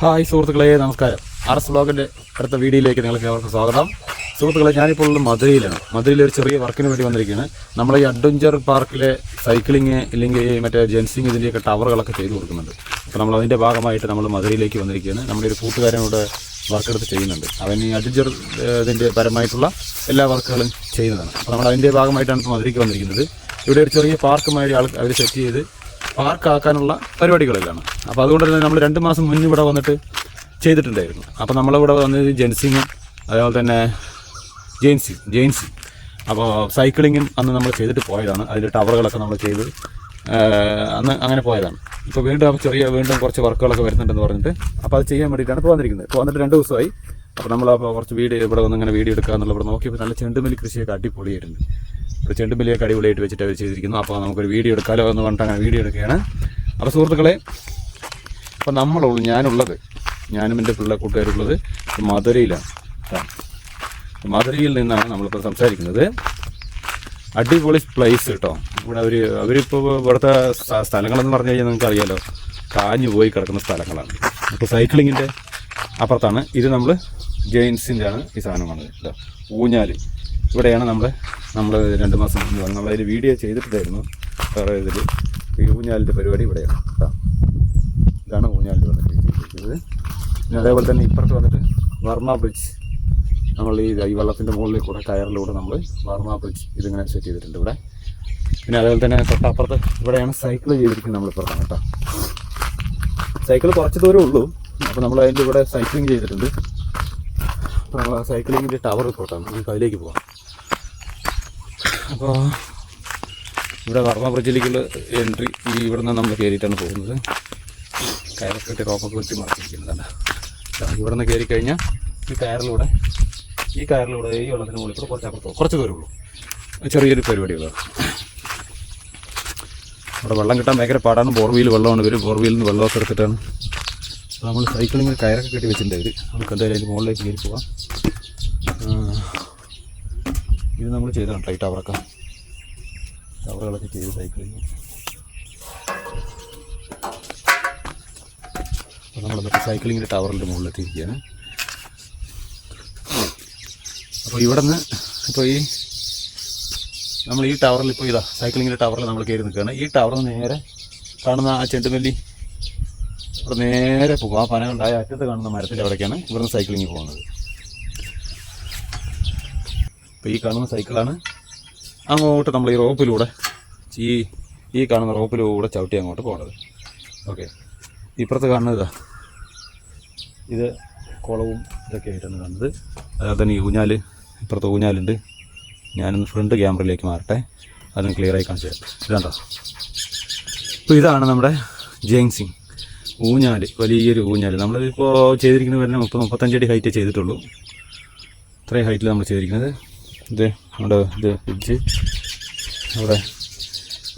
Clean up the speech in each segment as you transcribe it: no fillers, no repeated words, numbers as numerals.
Hi സുഹൃത്തുക്കളെ, നമസ്കാരം. RS വ്ളോഗിൻ്റെ അടുത്ത വീഡിയോയിലേക്ക് നിങ്ങൾക്ക് ഏവർക്കും സ്വാഗതം. സുഹൃത്തുക്കളെ, ഞാനിപ്പോൾ ഉള്ളത് മധുരയിലാണ്. മധുരയിൽ ഒരു ചെറിയ വർക്കിന് വേണ്ടി വന്നിരിക്കുകയാണ്. നമ്മൾ ഈ അഡ്വഞ്ചർ പാർക്കിലെ സൈക്ലിങ് ഇല്ലെങ്കിൽ മറ്റേ ജെൻസിങ് ഇതിൻ്റെയൊക്കെ ടവറുകളൊക്കെ ചെയ്തു കൊടുക്കുന്നുണ്ട്. അപ്പോൾ നമ്മൾ അതിൻ്റെ ഭാഗമായിട്ട് നമ്മൾ മധുരയിലേക്ക് വന്നിരിക്കുകയാണ്. നമ്മുടെ ഒരു കൂട്ടുകാരനോട് വർക്ക് എടുത്ത് ചെയ്യുന്നുണ്ട്. അവൻ ഈ അഡ്വഞ്ചർ ഇതിൻ്റെ പരമായിട്ടുള്ള എല്ലാ വർക്കുകളും ചെയ്യുന്നതാണ്. അപ്പോൾ നമ്മൾ അതിൻ്റെ ഭാഗമായിട്ടാണ് ഇപ്പോൾ മധുരയ്ക്ക് വന്നിരിക്കുന്നത്. ഇവിടെ ഒരു ചെറിയ പാർക്കുമായി അവർ സെറ്റ് ചെയ്ത് പാർക്കാക്കാനുള്ള പരിപാടികളിലാണ്. അപ്പോൾ അതുകൊണ്ട് തന്നെ നമ്മൾ 2 മാസം മുന്നേ ഇവിടെ വന്നിട്ട് ചെയ്തിട്ടുണ്ടായിരുന്നു. അപ്പോൾ നമ്മളിവിടെ വന്നത് ജെൻസിങ്ങും അതേപോലെ തന്നെ ജെയിൻസി അപ്പോൾ സൈക്ലിങ്ങും അന്ന് നമ്മൾ ചെയ്തിട്ട് പോയതാണ്. അതിൻ്റെ ടവറുകളൊക്കെ നമ്മൾ ചെയ്ത് അന്ന് അങ്ങനെ പോയതാണ്. ഇപ്പോൾ വീണ്ടും കുറച്ച് വർക്കുകളൊക്കെ വരുന്നുണ്ടെന്ന് പറഞ്ഞിട്ട് അപ്പോൾ അത് ചെയ്യാൻ വേണ്ടിയിട്ടാണ് ഇപ്പോൾ വന്നിരിക്കുന്നത്. ഇപ്പോൾ വന്നിട്ട് 2 ദിവസമായി. അപ്പോൾ നമ്മളപ്പോൾ കുറച്ച് ഇവിടെ വന്ന് ഇങ്ങനെ വീഡിയോ എടുക്കുക എന്നുള്ള ഇവിടെ നോക്കിയപ്പോൾ നല്ല ചെണ്ടുമല്ലി കൃഷിയൊക്കെ അടിപൊളിയായിട്ടുണ്ട്. ഒരു ചെണ്ടുമല്ലിയൊക്കെ അടിപൊളിയായിട്ട് വെച്ചിട്ട് അവർ ചെയ്തിരിക്കുന്നു. അപ്പോൾ നമുക്കൊരു വീഡിയോ എടുക്കാമല്ലോ എന്ന് പറഞ്ഞിട്ട് അങ്ങനെ വീഡിയോ എടുക്കുകയാണ്. അപ്പോൾ സുഹൃത്തുക്കളെ, അപ്പോൾ ഞാനും എൻ്റെ കൂട്ടുകാരുള്ളത് മധുരയിലാണ്. മധുരയിൽ നിന്നാണ് നമ്മളിപ്പോൾ സംസാരിക്കുന്നത്. അടിപൊളി പ്ലേസ് കേട്ടോ. ഇവിടെ അവരിപ്പോൾ ഇവിടുത്തെ സ്ഥലങ്ങളെന്ന് പറഞ്ഞു കഴിഞ്ഞാൽ നിങ്ങൾക്ക് അറിയാമല്ലോ, കാഞ്ഞു പോയി കിടക്കുന്ന സ്ഥലങ്ങളാണ്. അപ്പോൾ സൈക്ലിങ്ങിൻ്റെ അപ്പുറത്താണ് ഇത്. നമ്മൾ ജെയിൻസിൻ്റെ ആണ് ഈ സാധനമാണ് കേട്ടോ. ഊഞ്ഞാൽ ഇവിടെയാണ് നമ്മൾ 2 മാസം മുന്നേ വന്നത്. നമ്മളതിൽ വീഡിയോ ചെയ്തിട്ടുണ്ടായിരുന്നു. വേറെ ഇതിൽ ഈ ഊഞ്ഞാലിൻ്റെ പരിപാടി ഇവിടെയാണ് കേട്ടോ. ഇതാണ് ഊഞ്ഞാലിൽ വന്നിട്ട് ചെയ്തിരിക്കുന്നത്. പിന്നെ അതേപോലെ തന്നെ ഇപ്പുറത്ത് വന്നിട്ട് വർമ്മ ബ്രിഡ്ജ്, നമ്മൾ ഈ വെള്ളത്തിൻ്റെ മുകളിൽ കൂടെ കയറിലൂടെ നമ്മൾ വർമ്മ ബ്രിഡ്ജ് ഇതിങ്ങനെ സെറ്റ് ചെയ്തിട്ടുണ്ട് ഇവിടെ. പിന്നെ അതേപോലെ തന്നെ തൊട്ടപ്പുറത്ത് ഇവിടെയാണ് സൈക്കിൾ ചെയ്തിരിക്കുന്നത്. നമ്മളിപ്പുറത്താണ് കേട്ടോ. സൈക്കിൾ കുറച്ച് ദൂരമേ ഉള്ളൂ. അപ്പോൾ നമ്മൾ അതിൻ്റെ ഇവിടെ സൈക്ലിങ് ചെയ്തിട്ടുണ്ട്. അപ്പോൾ സൈക്ലിങ്ങിൻ്റെ ടവർ തൊട്ടാണ് നമുക്ക് അതിലേക്ക് പോകാം. അപ്പോൾ ഇവിടെ വർമ്മ ബ്രിഡ്ജിലേക്കുള്ള എൻട്രി ഇവിടെ നിന്ന് നമ്മൾ കയറിയിട്ടാണ് പോകുന്നത്. കയറൊക്കെ റോപ്പൊക്കെ വെട്ടി മറച്ചിരിക്കുന്നതാണ്. ഇവിടെ നിന്ന് കയറി കഴിഞ്ഞാൽ ഈ കയറിലൂടെ ഈ വെള്ളത്തിന് മുകളിൽ കുറച്ച് ദൂരമേ ഉള്ളൂ. ചെറിയൊരു പരിപാടികളാണ്. അവിടെ വെള്ളം കിട്ടാൻ ഭയങ്കര പാടാണ്. ബോർവീൽ വെള്ളമാണ്. ബോർവീലിൽ നിന്ന് വെള്ളമൊക്കെ എടുത്തിട്ടാണ് നമ്മൾ സൈക്ലിങ്ങിൽ കയറൊക്കെ കെട്ടി വെച്ചിട്ടുണ്ട്. നമുക്ക് എന്തായാലും അതിൻ്റെ മുകളിലേക്ക് കയറി പോകാം. ഇത് നമ്മൾ ചെയ്തതാണ് കേട്ടോ. ഈ ടവറുകളൊക്കെ ചെയ്ത് സൈക്ലിങ്. അപ്പോൾ നമ്മളെന്നിട്ട് സൈക്ലിങ്ങിൻ്റെ ടവറിൻ്റെ മുകളിലെത്തിയിരിക്കുകയാണ്. അപ്പോൾ ഇവിടെ നിന്ന് ഇപ്പോൾ നമ്മൾ ഈ ടവറിൽ ഇപ്പോൾ സൈക്ലിങ്ങിൻ്റെ ടവറിൽ നമ്മൾ കയറി നിൽക്കുകയാണ്. ഈ ടവറിൽ നേരെ കാണുന്ന ആ ചെണ്ടുമല്ലി ഇവിടെ നേരെ പോകും. ആ പനകളുണ്ടായ അറ്റത്ത് കാണുന്ന മരത്തിൻ്റെ അവിടേക്കാണ് ഇവിടുന്ന് സൈക്ലിങ് പോകുന്നത്. ഇപ്പോൾ ഈ കാണുന്ന സൈക്കിളാണ് അങ്ങോട്ട് നമ്മൾ ഈ റോപ്പിലൂടെ ഈ കാണുന്ന റോപ്പിലൂടെ ചവിട്ടി അങ്ങോട്ട് പോകുന്നത്. ഓക്കെ, ഇപ്പുറത്ത് കാണുന്നത് ഇത് കുളവും ഇതൊക്കെ ആയിട്ടാണ് കാണുന്നത്. അതുപോലെ തന്നെ ഈ ഊഞ്ഞാൽ, ഇപ്പുറത്ത് ഊഞ്ഞാലുണ്ട്. ഞാനൊന്ന് ഫ്രണ്ട് ക്യാമറയിലേക്ക് മാറട്ടെ, അതിന് ക്ലിയറായി കാണിച്ചു തരാം. ഇതാണ്ടോ. അപ്പോൾ ഇതാണ് നമ്മുടെ ജെയിൻസിങ് ഊഞ്ഞാൽ, വലിയൊരു ഊഞ്ഞാൽ. നമ്മളിപ്പോൾ ചെയ്തിരിക്കുന്നത് വരുന്ന 30-35 അടി ഹൈറ്റ് ചെയ്തിട്ടുള്ളൂ. ഇത്രയും ഹൈറ്റിൽ നമ്മൾ ചെയ്തിരിക്കുന്നത്. ഇത് നമ്മുടെ പിടിച്ച്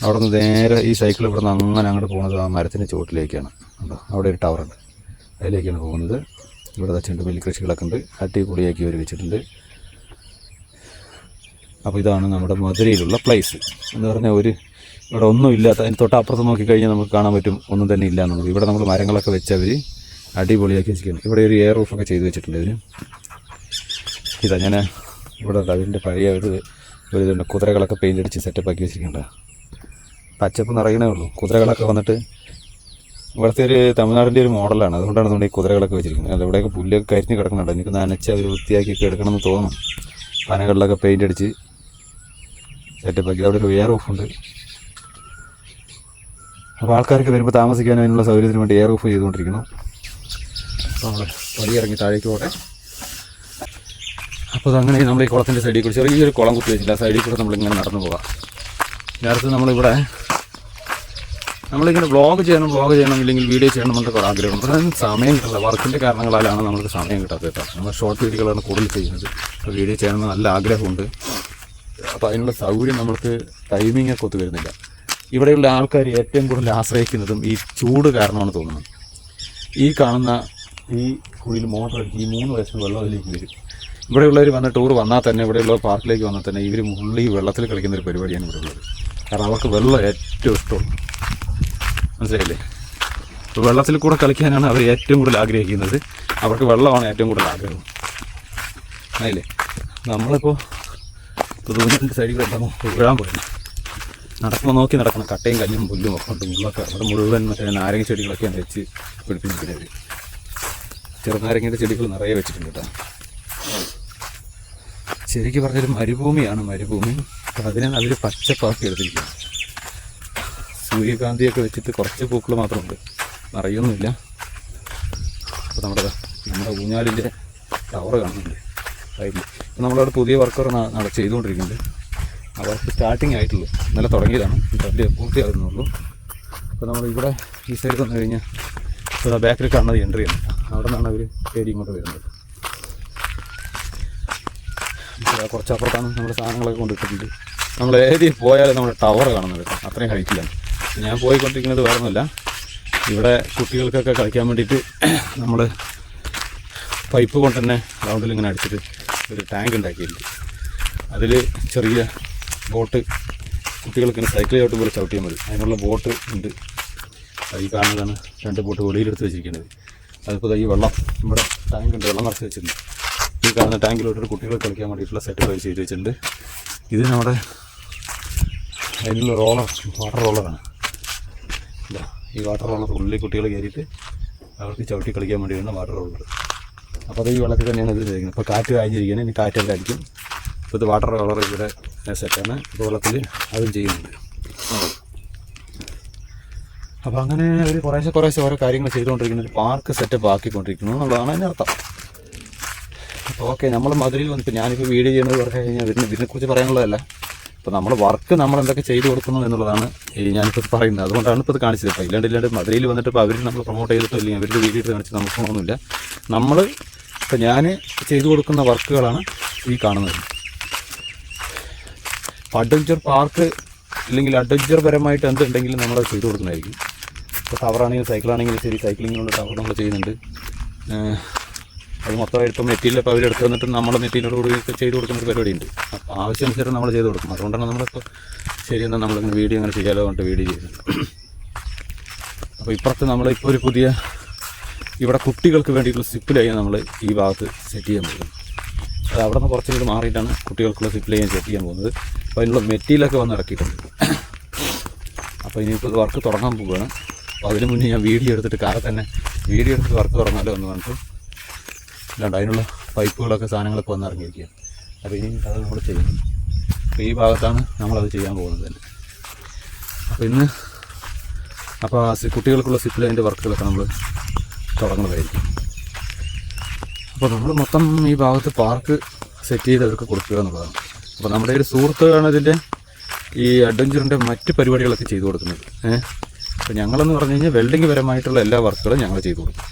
അവിടെ നിന്ന് നേരെ ഈ സൈക്കിൾ ഇവിടെ നിന്ന് അങ്ങനെ അങ്ങോട്ട് പോകുന്നത് ആ മരത്തിൻ്റെ ചുവട്ടിലേക്കാണ്. അവിടെ ഒരു ടവറുണ്ട്, അതിലേക്കാണ് പോകുന്നത്. ഇവിടെ ചെണ്ടുമല്ലി കൃഷികളൊക്കെ ഉണ്ട്, അടിപൊളിയാക്കി അവർ വെച്ചിട്ടുണ്ട്. അപ്പോൾ ഇതാണ് നമ്മുടെ മധുരയിലുള്ള പ്ലേസ് എന്ന് പറഞ്ഞാൽ ഇവിടെ ഒന്നും ഇല്ലാത്ത. അതിന് തൊട്ടപ്പുറത്ത് നോക്കിക്കഴിഞ്ഞാൽ നമുക്ക് കാണാൻ പറ്റും ഒന്നും തന്നെ ഇല്ല എന്നുള്ളത്. ഇവിടെ നമ്മൾ മരങ്ങളൊക്കെ വെച്ച് അവർ അടിപൊളിയാക്കി വെച്ചിരിക്കുന്നത്. ഇവിടെ ഒരു എയർ റൂഫൊക്കെ ചെയ്ത് വെച്ചിട്ടുണ്ട് ഇതിന്. ഞാൻ ഇവിടെ അതിൻ്റെ പഴയ ഒരു കുതിരകളൊക്കെ പെയിൻ്റ് അടിച്ച് സെറ്റപ്പാക്കി വെച്ചിരിക്കേണ്ട. പച്ചപ്പ് നിറയണേ ഉള്ളൂ. കുതിരകളൊക്കെ വന്നിട്ട് ഇവിടുത്തെ ഒരു തമിഴ്നാടിൻ്റെ ഒരു മോഡലാണ്. അതുകൊണ്ടാണ് നമ്മുടെ ഈ കുതിരകളൊക്കെ വെച്ചിരിക്കുന്നത്. അത് ഇവിടെയൊക്കെ പുല്ലൊക്കെ കരിഞ്ഞ് കിടക്കുന്നുണ്ട്. എനിക്ക് നനച്ച് അവർ വൃത്തിയാക്കിയൊക്കെ എടുക്കണമെന്ന് തോന്നും. പനകളിലൊക്കെ പെയിൻ്റ് അടിച്ച് സെറ്റപ്പാക്കി. അവിടെ ഒരു എയർ റൂഫുണ്ട്. അപ്പോൾ ആൾക്കാർക്ക് വരുമ്പോൾ താമസിക്കാനും അതിനുള്ള സൗകര്യത്തിന് വേണ്ടി എയർ റൂഫ് ചെയ്തുകൊണ്ടിരിക്കണം. അപ്പോൾ നമ്മൾ പടിയിറങ്ങി താഴേക്ക് പോകട്ടെ. അപ്പോൾ അതങ്ങനെ നമ്മൾ ഈ കുളത്തിൻ്റെ സൈഡിൽ കൂടി ചെറിയൊരു കുളം കുത്തി വെച്ചില്ല, സൈഡിൽ കൂടെ നമ്മളിങ്ങനെ നടന്നു പോകാം. നേരത്തെ നമ്മളിങ്ങനെ വ്ളോഗ് ചെയ്യണം ഇല്ലെങ്കിൽ വീഡിയോ ചെയ്യണം എന്നൊക്കെ കുറേ ആഗ്രഹമുണ്ട്. പക്ഷേ അതിന് സമയം കിട്ടില്ല. വർക്കിൻ്റെ കാരണങ്ങളാലാണ് നമ്മൾക്ക് സമയം കിട്ടാത്തത് കേട്ടോ. നമ്മൾ ഷോർട്ട് വീഡിയോകളാണ് കൂടുതൽ ചെയ്യുന്നത്. അപ്പോൾ വീഡിയോ ചെയ്യണമെന്ന് നല്ല ആഗ്രഹമുണ്ട്. അപ്പോൾ അതിനുള്ള സൗകര്യം നമ്മൾക്ക് ടൈമിങ്ങൊക്കെ ഒത്തു വരുന്നില്ല. ഇവിടെയുള്ള ആൾക്കാർ ഏറ്റവും കൂടുതൽ ആശ്രയിക്കുന്നതും ഈ ചൂട് കാരണമാണ് തോന്നുന്നത്. ഈ കാണുന്ന ഈ കുഴിയിൽ മോട്ടർ അടിച്ച് ഈ 3 വയസ്സിന് വെള്ളം അതിലേക്ക് വരും. ഇവിടെയുള്ളവർ ടൂർ വന്നാൽ തന്നെ, ഇവിടെയുള്ള പാർക്കിലേക്ക് വന്നാൽ തന്നെ ഇവർ മുള്ളി വെള്ളത്തിൽ കളിക്കുന്നൊരു പരിപാടിയാണ് ഇവിടെ ഉള്ളത്. കാരണം അവർക്ക് വെള്ളം ഏറ്റവും ഇഷ്ടമുള്ളൂ. മനസ്സിലായില്ലേ? അപ്പോൾ വെള്ളത്തിൽ കൂടെ കളിക്കാനാണ് അവർ ഏറ്റവും കൂടുതൽ ആഗ്രഹിക്കുന്നത്. അവർക്ക് വെള്ളമാണ് ഏറ്റവും കൂടുതൽ ആഗ്രഹം. അതില്ലേ നമ്മളിപ്പോൾ തൂഞ്ഞിൻ്റെ സൈഡിൽ വീഴാൻ പോയി നടക്കുമ്പോൾ നോക്കി നടക്കണം. കട്ടയും കല്ലും പുല്ലും ഒക്കെ ഉണ്ട്. മുള്ളൊക്കെ അവിടെ മുഴുവൻ മറ്റേ നാരങ്ങ ചെടികളൊക്കെയാണ് വെച്ച് പിടിപ്പിച്ചിട്ടുണ്ട്. ചെറുനാരങ്ങയുടെ ചെടികൾ നിറയെ വെച്ചിട്ടുണ്ട് കേട്ടോ. ശരിക്കും പറഞ്ഞൊരു മരുഭൂമിയാണ് മരുഭൂമി. അപ്പോൾ അതിനെ അവർ പച്ചപ്പാക്കി എടുത്തിരിക്കും. സൂര്യകാന്തിയൊക്കെ വെച്ചിട്ട് കുറച്ച് പൂക്കൾ മാത്രമുണ്ട്, നിറയൊന്നുമില്ല. അപ്പോൾ നമ്മുടെ ഊഞ്ഞാലിൻ്റെ ടവർ കാണുന്നുണ്ട് സൈഡിൽ. അപ്പോൾ നമ്മളവിടെ പുതിയ വർക്കർ ചെയ്തുകൊണ്ടിരിക്കുന്നുണ്ട്. അവർക്ക് സ്റ്റാർട്ടിങ് ആയിട്ടുള്ളൂ, ഇന്നലെ തുടങ്ങിയതാണ്, വലിയ പൂർത്തിയാകുന്നുള്ളൂ. അപ്പോൾ നമ്മളിവിടെ ഈ സൈഡ് വന്നു കഴിഞ്ഞാൽ ഇവിടെ ബാക്കിൽ കാണുന്നത് എൻട്രി ആണ്. അവിടെ നിന്നാണ് അവർ കയറി ഇങ്ങോട്ട് വരുന്നത്. കുറച്ച് അപ്പുറത്താണ് നമ്മുടെ സാധനങ്ങളൊക്കെ കൊണ്ടിട്ടിട്ടുണ്ട്. നമ്മൾ ഏതിൽ പോയാലും നമ്മുടെ ടവർ കാണുന്നത് അത്രയും ഹൈറ്റിലാണ്. ഞാൻ പോയിക്കൊണ്ടിരിക്കുന്നത് വേറെ ഒന്നുമില്ല, ഇവിടെ കുട്ടികൾക്കൊക്കെ കളിക്കാൻ വേണ്ടിയിട്ട് നമ്മൾ പൈപ്പ് കൊണ്ട് തന്നെ റൗണ്ടിൽ ഇങ്ങനെ അടിച്ചിട്ട് ഒരു ടാങ്ക് ഉണ്ടാക്കിയിട്ടുണ്ട്. അതിൽ ചെറിയ ബോട്ട് കുട്ടികൾക്ക് സൈക്കിൾ ചവിട്ടുമ്പോൾ ചവിട്ടിയാൽ മതി, അതിനുള്ള ബോട്ട് ഉണ്ട്. ഈ കാണുന്നതാണ് 2 ബോട്ട് വെളിയിലെടുത്ത് വെച്ചിരിക്കുന്നത്. അതിപ്പോൾ ഈ വെള്ളം ഇവിടെ ടാങ്ക് ഉണ്ട്, വെള്ളം നിറച്ച് വെച്ചിട്ടുണ്ട്. ഈ കാണുന്ന ടാങ്കിലോട്ട് കുട്ടികൾ കളിക്കാൻ വേണ്ടിയിട്ടുള്ള സെറ്റ് ചെയ്ത് വെച്ചിട്ടുണ്ട്. ഇത് നമ്മുടെ അതിനുള്ള റോളർ, വാട്ടർ റോളറാണ്. ഈ വാട്ടർ റോളർ ഉള്ളിൽ കുട്ടികൾ കയറിയിട്ട് അവർക്ക് ചവിട്ടി കളിക്കാൻ വേണ്ടി വരുന്ന വാട്ടർ റോളർ. അപ്പോൾ അത് ഈ വെള്ളത്തിൽ തന്നെയാണ് ഇത് ചെയ്യുന്നത്. ഇപ്പോൾ കാറ്റ് കഴിഞ്ഞിരിക്കുന്നത്, ഇനി കാറ്റൊക്കെ അടിക്കും. ഇപ്പോൾ ഇത് വാട്ടർ റോളർ ഇവിടെ സെറ്റാണ്. ഇപ്പോൾ വെള്ളത്തിൽ അതും ചെയ്യുന്നുണ്ട്. അപ്പോൾ അങ്ങനെ അവർ കുറേശ്ശെ ഓരോ കാര്യങ്ങൾ ചെയ്തുകൊണ്ടിരിക്കുന്നത്, ഒരു പാർക്ക് സെറ്റപ്പ് ആക്കിക്കൊണ്ടിരിക്കുന്നു എന്നുള്ളതാണ് അതിൻ്റെ അർത്ഥം. അപ്പോൾ ഓക്കെ, നമ്മൾ മധുരയിൽ വന്നിപ്പോൾ ഞാനിപ്പോൾ വീഡിയോ ചെയ്യുന്നത് പറഞ്ഞു കഴിഞ്ഞാൽ ഇതിനെക്കുറിച്ച് പറയാനുള്ളതല്ല. അപ്പോൾ നമ്മൾ വർക്ക് നമ്മൾ എന്തൊക്കെ ചെയ്തു കൊടുക്കുന്നു എന്നുള്ളതാണ് ഞാനിപ്പോൾ പറയുന്നത്. അതുകൊണ്ടാണ് ഇപ്പോൾ ഇത് കാണിച്ചത്. ഇപ്പോൾ ഇല്ലാണ്ട് മധുരയിൽ വന്നിട്ട് ഇപ്പോൾ അവർ നമ്മൾ പ്രൊമോട്ട് ചെയ്തിട്ടോ അല്ലെങ്കിൽ അവരുടെ വീഡിയോ എടുത്ത് കാണിച്ച് നമുക്കൊന്നുമില്ല. നമ്മൾ ഇപ്പോൾ ഞാൻ ചെയ്തു കൊടുക്കുന്ന വർക്കുകളാണ് ഈ കാണുന്നത്. അഡ്വഞ്ചർ പാർക്ക് ഇല്ലെങ്കിൽ അഡ്വഞ്ചർ പരമായിട്ട് എന്തുണ്ടെങ്കിലും നമ്മളത് ചെയ്തു കൊടുക്കുന്നതായിരിക്കും. ഇപ്പോൾ ടവറാണെങ്കിലും സൈക്കിളാണെങ്കിലും ശരി, സൈക്ലിങ്ങിനുള്ള ടവർ നമ്മൾ ചെയ്യുന്നുണ്ട്. അത് മൊത്തമായിട്ട് ഇപ്പോൾ മെറ്റീരിയലൊക്കെ അവരെടുത്ത് വന്നിട്ട് നമ്മൾ മെറ്റീരിയലോട് ചെയ്ത് കൊടുക്കുന്ന ഒരു പരിപാടിയുണ്ട്. അപ്പോൾ ആവശ്യമനുസരിച്ച് നമ്മൾ ചെയ്ത് കൊടുക്കും. അതുകൊണ്ടാണ് നമ്മളിപ്പോൾ ശരിയെന്നാൽ നമ്മളിങ്ങനെ വീഡിയോ അങ്ങനെ ചെയ്യാലോ കൊണ്ട് വീഡിയോ ചെയ്യുന്നത്. അപ്പോൾ ഇപ്പുറത്ത് നമ്മളിപ്പോൾ ഒരു പുതിയ ഇവിടെ കുട്ടികൾക്ക് വേണ്ടിയിട്ടുള്ള സിപ്പ് ലൈൻ നമ്മൾ ഈ ഭാഗത്ത് സെറ്റ് ചെയ്യാൻ പോകും. അത് അവിടെ നിന്ന് കുറച്ചുകൂടി മാറിയിട്ടാണ് കുട്ടികൾക്കുള്ള സിപ്പ് ലൈൻ സെറ്റ് ചെയ്യാൻ പോകുന്നത്. അപ്പോൾ അതിനുള്ള മെറ്റീരിയലൊക്കെ വന്ന് ഇറക്കിയിട്ടുണ്ട്. അപ്പോൾ ഇനിയിപ്പോൾ വർക്ക് തുടങ്ങാൻ പോവുകയാണ്. അപ്പോൾ അതിന് മുന്നേ ഞാൻ വീഡിയോ എടുത്തിട്ട് തന്നെ വീഡിയോ എടുത്ത് വർക്ക് തുടങ്ങാലോ എന്ന് പറഞ്ഞിട്ട് അല്ലാണ്ട് അതിനുള്ള പൈപ്പുകളൊക്കെ സാധനങ്ങളൊക്കെ വന്ന് ഇറങ്ങിയിരിക്കുകയാണ്. അപ്പോൾ ഇനി അത് നമ്മൾ ചെയ്യും. അപ്പോൾ ഈ ഭാഗത്താണ് നമ്മളത് ചെയ്യാൻ പോകുന്നത് തന്നെ. അപ്പോൾ കുട്ടികൾക്കുള്ള സിപ്പ് ലൈൻ്റെ വർക്കുകളൊക്കെ നമ്മൾ തുടങ്ങുന്നതായിരിക്കും. അപ്പോൾ നമ്മൾ മൊത്തം ഈ ഭാഗത്ത് പാർക്ക് സെറ്റ് ചെയ്ത് അവർക്ക് കൊടുക്കുക എന്നുള്ളതാണ്. അപ്പോൾ നമ്മുടെ ഒരു സുഹൃത്തുക്കളാണ് ഇതിൻ്റെ ഈ അഡ്വഞ്ചറിൻ്റെ മറ്റ് പരിപാടികളൊക്കെ ചെയ്തു കൊടുക്കുന്നത്. അപ്പോൾ ഞങ്ങളെന്ന് പറഞ്ഞു കഴിഞ്ഞാൽ വെൽഡിങ് പരമായിട്ടുള്ള എല്ലാ വർക്കുകളും ഞങ്ങൾ ചെയ്തു കൊടുക്കും.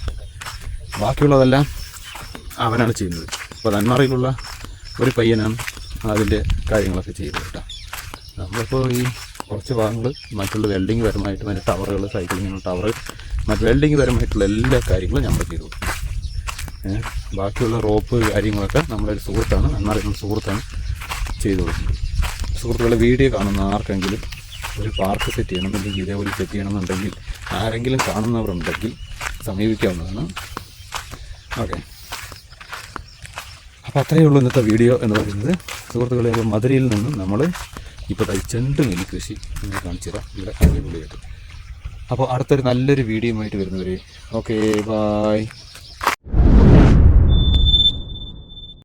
ബാക്കിയുള്ളതെല്ലാം അവനാണ് ചെയ്യുന്നത്. അപ്പോൾ നന്മാറയിലുള്ള ഒരു പയ്യനാണ് അതിൻ്റെ കാര്യങ്ങളൊക്കെ ചെയ്യുന്നത് കേട്ടോ. നമ്മളിപ്പോൾ ഈ കുറച്ച് ഭാഗങ്ങൾ മറ്റുള്ള വെൽഡിങ് പരമായിട്ട് മറ്റേ ടവറുകൾ, സൈക്ലിങ്ങിനുള്ള ടവർ, മറ്റ് വെൽഡിങ് പരമായിട്ടുള്ള എല്ലാ കാര്യങ്ങളും നമ്മൾ ചെയ്തു കൊടുക്കും. ബാക്കിയുള്ള റോപ്പ് കാര്യങ്ങളൊക്കെ നമ്മളൊരു സുഹൃത്താണ്, നന്മാറയിലുള്ള സുഹൃത്താണ് ചെയ്തു കൊടുക്കുന്നത്. സുഹൃത്തുക്കളെ വീഡിയോ കാണുന്ന ആർക്കെങ്കിലും ഒരു പാർക്ക് സെറ്റ് ചെയ്യണമെന്നുണ്ടെങ്കിൽ, ഇതേപോലെ സെറ്റ് ചെയ്യണമെന്നുണ്ടെങ്കിൽ, ആരെങ്കിലും കാണുന്നവരുണ്ടെങ്കിൽ സമീപിക്കാവുന്നതാണ്. ഓക്കെ, അപ്പോൾ അത്രയേ ഉള്ളൂ ഇന്നത്തെ വീഡിയോ എന്ന് പറയുന്നത്. സുഹൃത്തുക്കളെ, മധുരയിൽ നിന്നും നമ്മൾ ഇപ്പോൾ ചെണ്ട് നെല്ലിക്കൃഷി നിങ്ങൾ കാണിച്ചു തരാം ഇവിടെ അടിപൊളിയായിട്ട്. അപ്പോൾ അടുത്തൊരു നല്ലൊരു വീഡിയോയുമായിട്ട് വരുന്നവരെ ഓക്കെ, ബായ്.